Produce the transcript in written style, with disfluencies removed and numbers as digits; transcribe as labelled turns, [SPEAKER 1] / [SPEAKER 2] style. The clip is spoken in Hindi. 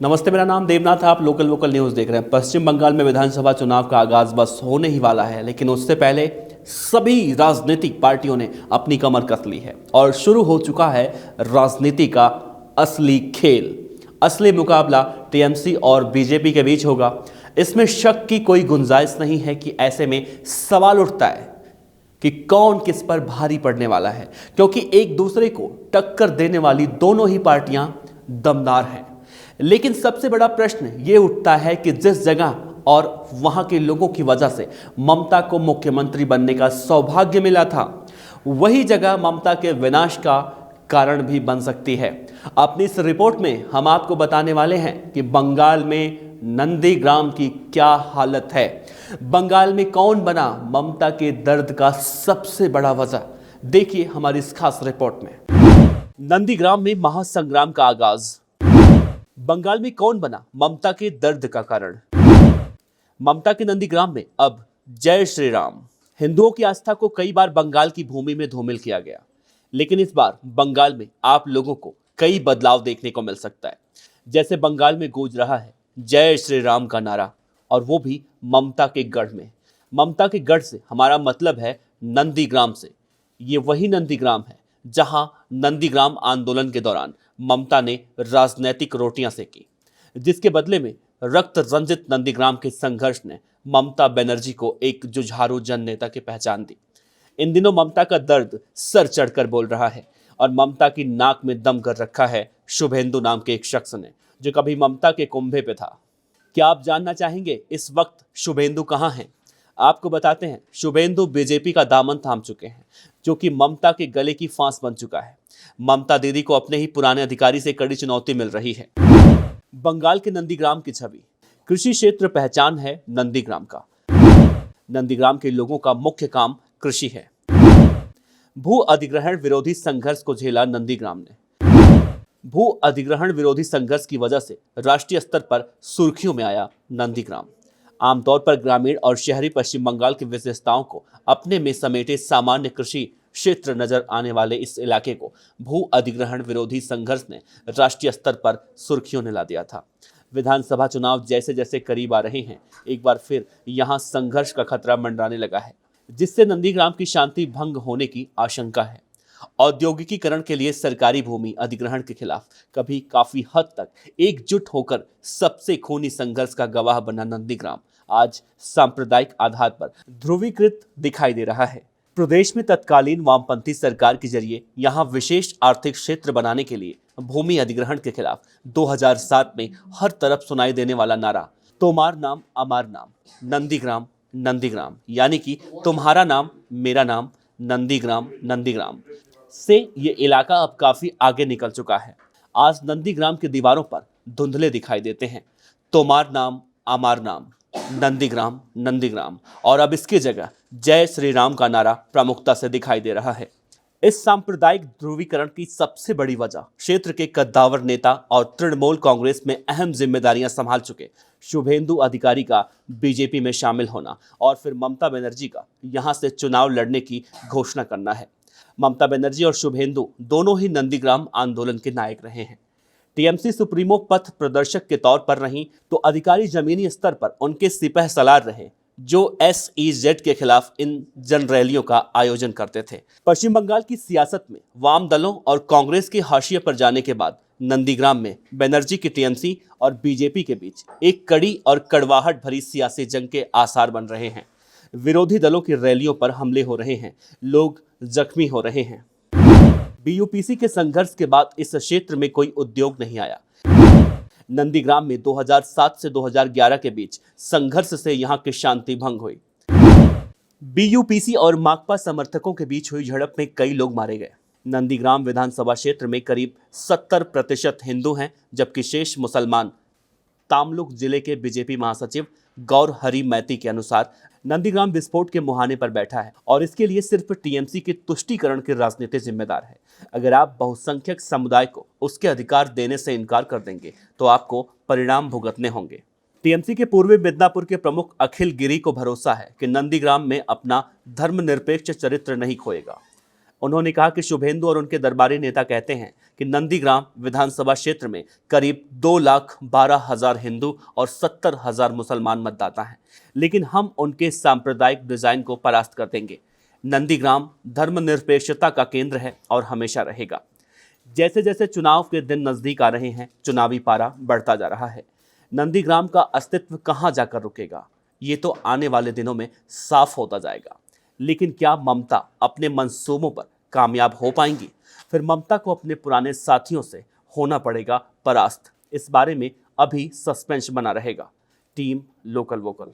[SPEAKER 1] नमस्ते, मेरा नाम देवनाथ है। आप लोकल वोकल न्यूज़ देख रहे हैं। पश्चिम बंगाल में विधानसभा चुनाव का आगाज बस होने ही वाला है, लेकिन उससे पहले सभी राजनीतिक पार्टियों ने अपनी कमर कस ली है और शुरू हो चुका है राजनीति का असली खेल। असली मुकाबला टीएमसी और बीजेपी के बीच होगा, इसमें शक की कोई गुंजाइश नहीं है कि ऐसे में सवाल उठता है कि कौन किस पर भारी पड़ने वाला है, क्योंकि एक दूसरे को टक्कर देने वाली दोनों ही पार्टियां दमदार हैं। लेकिन सबसे बड़ा प्रश्न यह उठता है कि जिस जगह और वहां के लोगों की वजह से ममता को मुख्यमंत्री बनने का सौभाग्य मिला था, वही जगह ममता के विनाश का कारण भी बन सकती है। अपनी इस रिपोर्ट में हम आपको बताने वाले हैं कि बंगाल में नंदीग्राम की क्या हालत है। बंगाल में कौन बना ममता के दर्द का सबसे बड़ा वजह, देखिए हमारी इस खास रिपोर्ट में। नंदीग्राम में महासंग्राम का आगाज। बंगाल में कौन बना ममता के दर्द का कारण। ममता के नंदीग्राम में अब जय श्री राम। हिंदुओं की आस्था को कई बार बंगाल की भूमि में धूमिल किया गया, लेकिन इस बार बंगाल में आप लोगों को कई बदलाव देखने को मिल सकता है। जैसे बंगाल में गूंज रहा है जय श्री राम का नारा, और वो भी ममता के गढ़ में। ममता के गढ़ से हमारा मतलब है नंदीग्राम से। ये वही नंदीग्राम है जहां नंदीग्राम आंदोलन के दौरान ममता ने राजनैतिक रोटियां सेकी, जिसके बदले में रक्त रंजित नंदीग्राम के संघर्ष ने ममता बनर्जी को एक जुझारू जन नेता की पहचान दी। इन दिनों ममता का दर्द सर चढ़कर बोल रहा है, और ममता की नाक में दम कर रखा है शुभेंदु नाम के एक शख्स ने, जो कभी ममता के कुंभे पे था। क्या आप जानना चाहेंगे इस वक्त शुभेंदु कहां हैं? आपको बताते हैं, शुभेंदु बीजेपी का दामन थाम चुके हैं, जो कि ममता के गले की फांस बन चुका है। ममता दीदी को अपने ही पुराने अधिकारी से कड़ी चुनौती मिल रही है। बंगाल के नंदीग्राम की छवि। कृषि क्षेत्र पहचान है नंदीग्राम का। नंदीग्राम के लोगों का मुख्य काम कृषि है। भू अधिग्रहण विरोधी संघर्ष को झेला नंदीग्राम ने। भू अधिग्रहण विरोधी संघर्ष की वजह से राष्ट्रीय स्तर पर सुर्खियों में आया नंदीग्राम। आमतौर पर ग्रामीण और शहरी पश्चिम बंगाल की विशेषताओं को अपने में समेटे सामान्य कृषि क्षेत्र नजर आने वाले इस इलाके को भू अधिग्रहण विरोधी संघर्ष ने राष्ट्रीय स्तर पर सुर्खियों ने ला दिया था। विधानसभा चुनाव जैसे जैसे करीब आ रहे हैं, एक बार फिर यहां संघर्ष का खतरा मंडराने लगा है, जिससे नंदीग्राम की शांति भंग होने की आशंका है। औद्योगिकीकरण के लिए सरकारी भूमि अधिग्रहण के खिलाफ कभी काफी हद तक एकजुट होकर सबसे खूनी संघर्ष का गवाह बना नंदीग्राम आज सांप्रदायिक आधार पर ध्रुवीकृत दिखाई दे रहा है। प्रदेश में तत्कालीन वामपंथी सरकार के जरिए यहां विशेष आर्थिक क्षेत्र बनाने के लिए भूमि अधिग्रहण के खिलाफ 2007 में हर तरफ सुनाई देने वाला नारा तोमार नाम अमार नाम, नंदीग्राम नंदीग्राम, यानी कि तुम्हारा नाम मेरा नाम, नंदीग्राम नंदीग्राम से ये इलाका अब काफी आगे निकल चुका है। आज नंदीग्राम की दीवारों पर धुंधले दिखाई देते हैं तोमार नाम अमार नाम, नंदीग्राम नंदीग्राम, और अब इसकी जगह जय श्री राम का नारा प्रमुखता से दिखाई दे रहा है। इस सांप्रदायिक ध्रुवीकरण की सबसे बड़ी वजह क्षेत्र के कद्दावर नेता और तृणमूल कांग्रेस में अहम जिम्मेदारियां संभाल चुके शुभेंदु अधिकारी का बीजेपी में शामिल होना, और फिर ममता बनर्जी का यहां से चुनाव लड़ने की घोषणा करना है। ममता बनर्जी और शुभेंदु दोनों ही नंदीग्राम आंदोलन के नायक रहे हैं। टीएमसी सुप्रीमो पथ प्रदर्शक के तौर पर नहीं तो अधिकारी जमीनी स्तर पर उनके सिपह सलार रहे, जो SEZ के खिलाफ इन जन रैलियों का आयोजन करते थे। पश्चिम बंगाल की सियासत में वाम दलों और कांग्रेस के हाशिए पर जाने के बाद नंदीग्राम में बनर्जी की टीएमसी और बीजेपी के बीच एक कड़ी और कड़वाहट भरी सियासी जंग के आसार बन रहे हैं। विरोधी दलों की रैलियों पर हमले हो रहे हैं, लोग जख्मी हो रहे हैं। BUPC के संघर्ष के बाद इस क्षेत्र में कोई उद्योग नहीं आया। नंदीग्राम में 2007 से 2011 के बीच संघर्ष से यहां की शांति भंग हुई। BUPC और माकपा समर्थकों के बीच हुई झड़प में कई लोग मारे गए। नंदीग्राम विधानसभा क्षेत्र में करीब 70% हिंदू हैं, जबकि शेष मुसलमान। तामलुक जिले के बीजेपी महासचिव गौर हरि मैती के अनुसार नंदीग्राम विस्फोट के मुहाने पर बैठा है, और इसके लिए सिर्फ टीएमसी के तुष्टीकरण की राजनीति जिम्मेदार है। अगर आप बहुसंख्यक समुदाय को उसके अधिकार देने से इनकार कर देंगे तो आपको परिणाम भुगतने होंगे। टीएमसी के पूर्वी मिदनापुर के प्रमुख अखिल गिरी को भरोसा है कि नंदीग्राम में अपना धर्मनिरपेक्ष चरित्र नहीं खोएगा। उन्होंने कहा कि शुभेंदु और उनके दरबारी नेता कहते हैं कि नंदीग्राम विधानसभा क्षेत्र में करीब 2,12,000 हिंदू और 70,000 मुसलमान मतदाता हैं, लेकिन हम उनके सांप्रदायिक डिजाइन को परास्त कर देंगे। नंदीग्राम धर्मनिरपेक्षता का केंद्र है और हमेशा रहेगा। जैसे जैसे चुनाव के दिन नजदीक आ रहे हैं, चुनावी पारा बढ़ता जा रहा है। नंदीग्राम का अस्तित्व कहां जाकर रुकेगा, ये तो आने वाले दिनों में साफ होता जाएगा। लेकिन क्या ममता अपने मंसूबों पर कामयाब हो पाएंगी? फिर ममता को अपने पुराने साथियों से होना पड़ेगा परास्त। इस बारे में अभी सस्पेंस बना रहेगा। Team local vocal.